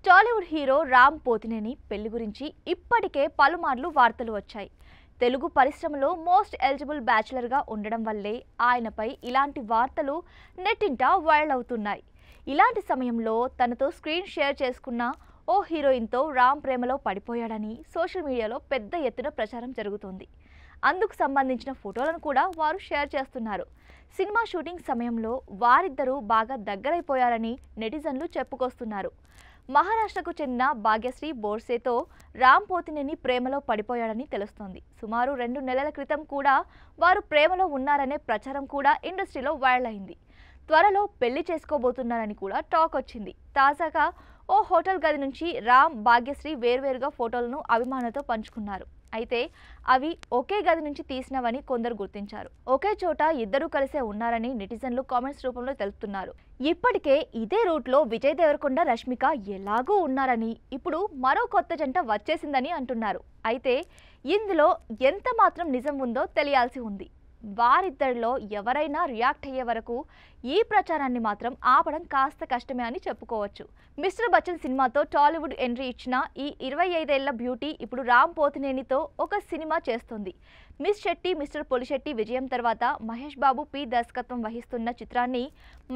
Tollywood hero Ram Pothineni పెళ్లి గురించి ఇప్పటికే పలుమార్లు వార్తలు వచ్చాయి. తెలుగు పరిశ్రమలో మోస్ట్ ఎలిజిబుల్ బ్యాచిలర్గా ఉండడం వల్లే ఆయనపై ఇలాంటి వార్తలు నెట్టింట వైరల్ అవుతున్నాయి. ఇలాంటి సమయంలో తనతో స్క్రీన్ షేర్ చేసుకున్న ఓ హీరోయిన్తో రామ్ ప్రేమలో పడిపోయాడని సోషల్ మీడియాలో పెద్ద ఎత్తున ప్రచారం జరుగుతోంది. అందుకు సంబంధించిన ఫోటోలను కూడా వారు షేర్ చేస్తున్నారు. సినిమా షూటింగ్ సమయంలో వారిద్దరూ బాగా దగ్గరైపోయారని నెటిజన్లు చెప్పుకొస్తున్నారు. మహారాష్ట్రకు చెందిన భాగ్యశ్రీ బోర్సేతో రామ్ పోతినేని ప్రేమలో పడిపోయాడని తెలుస్తోంది. సుమారు 2 నెలల క్రితం కూడా వారు ప్రేమలో ఉన్నారనే ప్రచారం కూడా ఇండస్ట్రీలో వైరల్ అయింది. త్వరలో పెళ్లి చేసుకోబోతున్నారని కూడా టాక్ వచ్చింది. తాజాగా ఓ హోటల్ గది నుంచి రామ్, భాగ్యశ్రీ వేర్వేరుగా ఫోటోలను అభిమానులతో పంచుకున్నారు. అయితే అవి ఒకే గది నుంచి తీసినవని కొందరు గుర్తించారు. ఒకే చోట ఇద్దరూ కలిసే ఉన్నారని నెటిజన్లు కామెంట్స్ రూపంలో తెలుపుతున్నారు. ఇప్పటికే ఇదే రూట్లో విజయ్ దేవరకొండ, రష్మిక ఎలాగూ ఉన్నారని, ఇప్పుడు మరో కొత్త జంట వచ్చేసిందని అంటున్నారు. అయితే ఇందులో ఎంత మాత్రం నిజం ఉందో తెలియాల్సి ఉంది. వారిద్దరిలో ఎవరైనా రియాక్ట్ అయ్యే వరకు ఈ ప్రచారాన్ని మాత్రం ఆపడం కాస్త కష్టమే అని చెప్పుకోవచ్చు. మిస్టర్ బచ్చన్ సినిమాతో టాలీవుడ్ ఎంట్రీ ఇచ్చిన ఈ 25 ఏళ్ల బ్యూటీ ఇప్పుడు రామ్ పోతినేనితో ఒక సినిమా చేస్తోంది. మిస్ శెట్టి మిస్టర్ పొలిశెట్టి విజయం తర్వాత మహేష్ బాబు పి దర్శకత్వం వహిస్తున్న చిత్రాన్ని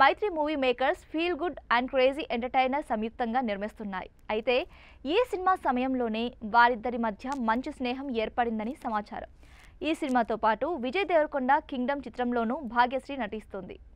Mythri Movie Makers, Feel Good and Crazy Entertainer సంయుక్తంగా నిర్మిస్తున్నాయి. అయితే ఈ సినిమా సమయంలోనే వారిద్దరి మధ్య మంచి స్నేహం ఏర్పడిందని సమాచారం. ఈ సినిమాతో పాటు విజయ్ దేవరకొండ కింగ్డమ్ చిత్రంలోనూ భాగ్యశ్రీ నటిస్తుంది.